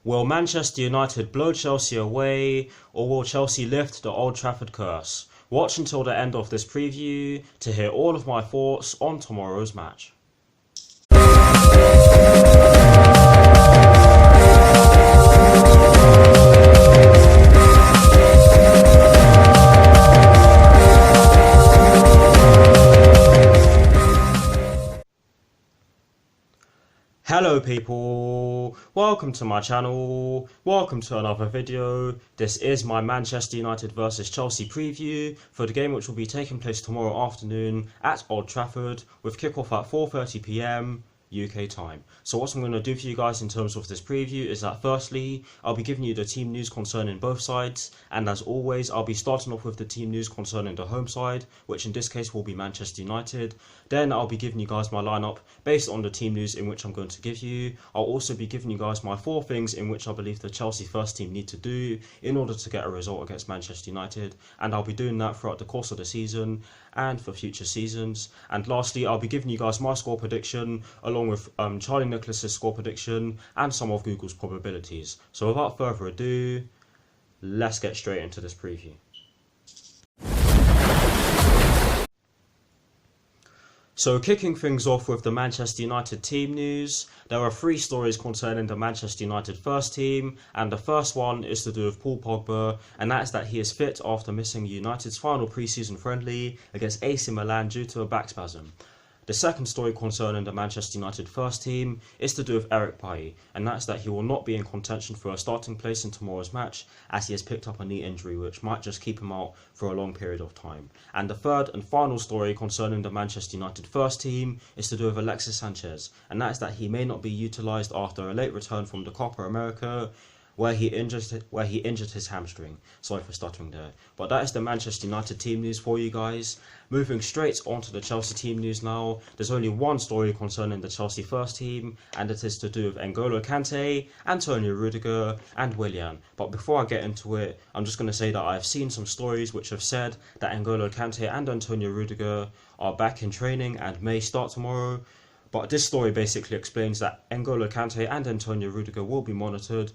Will Manchester United blow Chelsea away, or will Chelsea lift the Old Trafford curse? Watch until the end of this preview to hear all of my thoughts on tomorrow's match. Hello people, welcome to my channel, welcome to another video. This is my Manchester United vs Chelsea preview for the game which will be taking place tomorrow afternoon at Old Trafford with kickoff at 4:30 PM UK time. So what I'm going to do for you guys in terms of this preview is that firstly, I'll be giving you the team news concerning both sides, and as always, I'll be starting off with the team news concerning the home side, which in this case will be Manchester United. Then I'll be giving you guys my lineup based on the team news in which I'm going to give you. I'll also be giving you guys my 4 things in which I believe the Chelsea first team need to do in order to get a result against Manchester United, and I'll be doing that throughout the course of the season and for future seasons. And lastly, I'll be giving you guys my score prediction along with Charlie Nicholas's score prediction and some of Google's probabilities. So without further ado, let's get straight into this preview. So kicking things off with the Manchester United team news, there are 3 stories concerning the Manchester United first team, and the first one is to do with Paul Pogba, and that is that he is fit after missing United's final pre-season friendly against AC Milan due to a back spasm. The second story concerning the Manchester United first team is to do with Eric Bailly, and that's that he will not be in contention for a starting place in tomorrow's match as he has picked up a knee injury which might just keep him out for a long period of time. And the third and final story concerning the Manchester United first team is to do with Alexis Sanchez, and that is that he may not be utilised after a late return from the Copa America where he injured his hamstring. Sorry for stuttering there. But that is the Manchester United team news for you guys. Moving straight onto the Chelsea team news now. There's only one story concerning the Chelsea first team, and it is to do with N'Golo Kante, Antonio Rudiger and Willian. But before I get into it, I'm just going to say that I've seen some stories which have said that N'Golo Kante and Antonio Rudiger are back in training and may start tomorrow. But this story basically explains that N'Golo Kante and Antonio Rudiger will be monitored,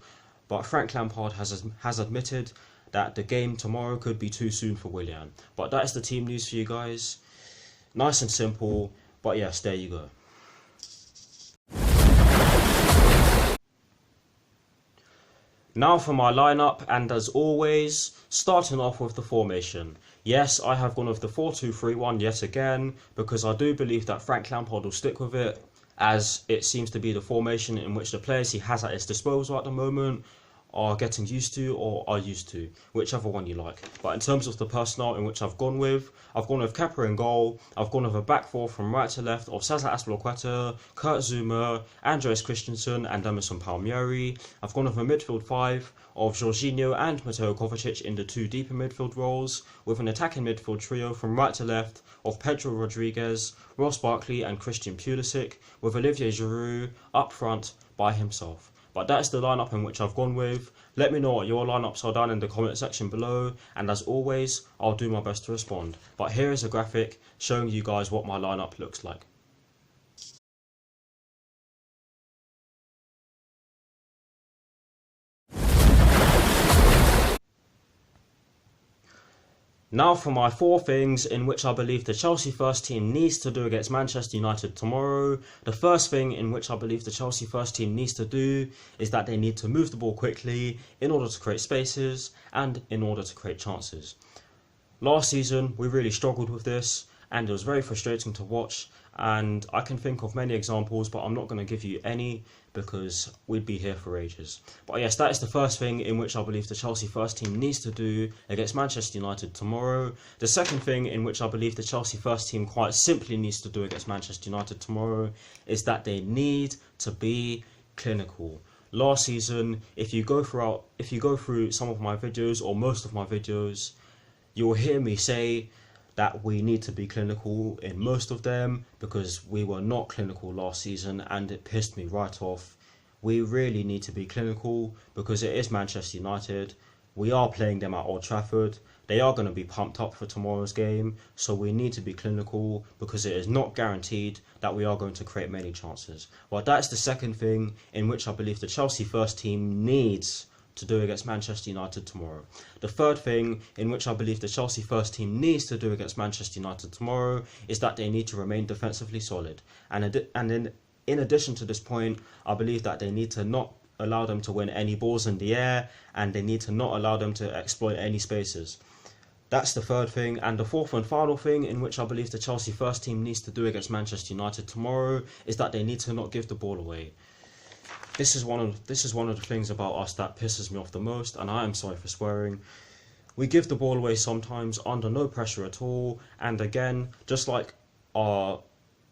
but Frank Lampard has admitted that the game tomorrow could be too soon for Willian. But that is the team news for you guys. Nice and simple, but yes, there you go. Now for my lineup, and as always, starting off with the formation. Yes, I have gone with the 4-2-3-1 yet again, because I do believe that Frank Lampard will stick with it, as it seems to be the formation in which the players he has at his disposal at the moment are getting used to, or are used to, whichever one you like. But in terms of the personnel in which I've gone with Kepa in goal. I've gone with a back 4 from right to left of Cesar Azpilicueta, Kurt Zouma, Andreas Christensen and Emerson Palmieri. I've gone with a midfield 5 of Jorginho and Mateo Kovacic in the 2 deeper midfield roles, with an attacking midfield trio from right to left of Pedro Rodriguez, Ross Barkley and Christian Pulisic, with Olivier Giroud up front by himself. But that's the lineup in which I've gone with. Let me know what your lineups are down in the comment section below, and as always, I'll do my best to respond. But here is a graphic showing you guys what my lineup looks like. Now for my 4 things in which I believe the Chelsea first team needs to do against Manchester United tomorrow. The first thing in which I believe the Chelsea first team needs to do is that they need to move the ball quickly in order to create spaces and in order to create chances. Last season we really struggled with this, and it was very frustrating to watch, and I can think of many examples, but I'm not going to give you any because we'd be here for ages. But yes, that is the first thing in which I believe the Chelsea first team needs to do against Manchester United tomorrow. The second thing in which I believe the Chelsea first team quite simply needs to do against Manchester United tomorrow is that they need to be clinical. Last season, if you go through some of my videos or most of my videos, you'll hear me say that we need to be clinical in most of them, because we were not clinical last season and it pissed me right off. We really need to be clinical because it is Manchester United. We are playing them at Old Trafford. They are going to be pumped up for tomorrow's game, so we need to be clinical because it is not guaranteed that we are going to create many chances. Well, that's the second thing in which I believe the Chelsea first team needs to do against Manchester United tomorrow. The third thing in which I believe the Chelsea first team needs to do against Manchester United tomorrow is that they need to remain defensively solid. And in addition to this point, I believe that they need to not allow them to win any balls in the air, and they need to not allow them to exploit any spaces. That's the third thing. And the fourth and final thing in which I believe the Chelsea first team needs to do against Manchester United tomorrow is that they need to not give the ball away. This is one of the things about us that pisses me off the most, and I am sorry for swearing. We give the ball away sometimes under no pressure at all, and again, just like our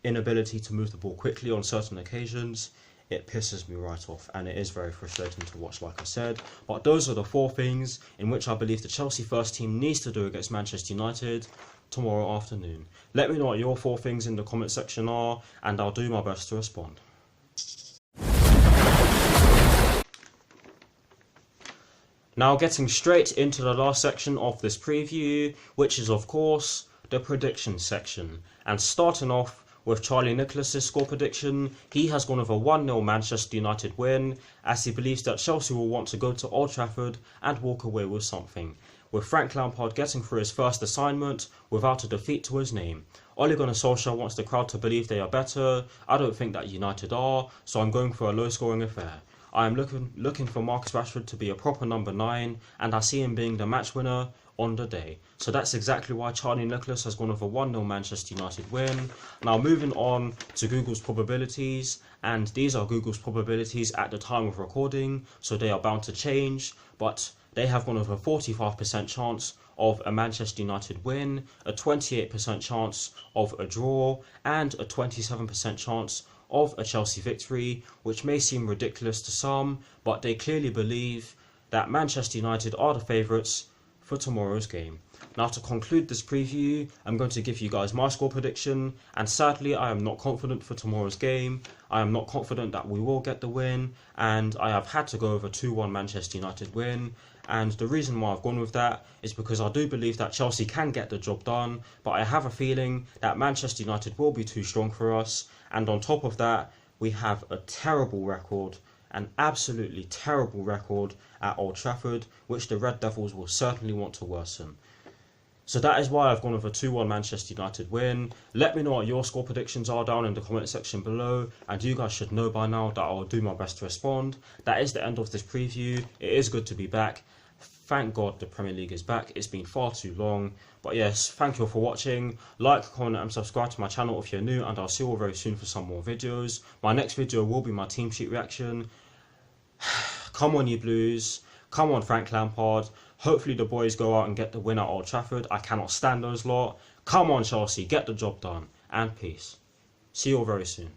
inability to move the ball quickly on certain occasions, it pisses me right off, and it is very frustrating to watch, like I said. But those are the four things in which I believe the Chelsea first team needs to do against Manchester United tomorrow afternoon. Let me know what your four things in the comment section are, and I'll do my best to respond. Now getting straight into the last section of this preview, which is of course the predictions section. And starting off with Charlie Nicholas's score prediction, he has gone with a 1-0 Manchester United win, as he believes that Chelsea will want to go to Old Trafford and walk away with something, with Frank Lampard getting through his first assignment without a defeat to his name. Ole Gunnar Solskjaer wants the crowd to believe they are better. I don't think that United are, so I'm going for a low scoring affair. I am looking for Marcus Rashford to be a proper number 9, and I see him being the match winner on the day. So that's exactly why Charlie Nicholas has gone with a 1-0 Manchester United win. Now moving on to Google's probabilities, and these are Google's probabilities at the time of recording, so they are bound to change, but they have gone with a 45% chance of a Manchester United win, a 28% chance of a draw, and a 27% chance of a Chelsea victory, which may seem ridiculous to some, but they clearly believe that Manchester United are the favourites for tomorrow's game. Now to conclude this preview, I'm going to give you guys my score prediction, and sadly I am not confident for tomorrow's game. I am not confident that we will get the win, and I have had to go with a 2-1 Manchester United win. And the reason why I've gone with that is because I do believe that Chelsea can get the job done, but I have a feeling that Manchester United will be too strong for us. And on top of that, we have a terrible record, an absolutely terrible record at Old Trafford, which the Red Devils will certainly want to worsen. So that is why I've gone with a 2-1 Manchester United win. Let me know what your score predictions are down in the comment section below, and you guys should know by now that I'll do my best to respond. That is the end of this preview. It is good to be back. Thank God the Premier League is back. It's been far too long. But yes, thank you all for watching. Like, comment and subscribe to my channel if you're new, and I'll see you all very soon for some more videos. My next video will be my team sheet reaction. Come on you Blues. Come on Frank Lampard. Hopefully the boys go out and get the win at Old Trafford. I cannot stand those lot. Come on Chelsea, get the job done. And peace. See you all very soon.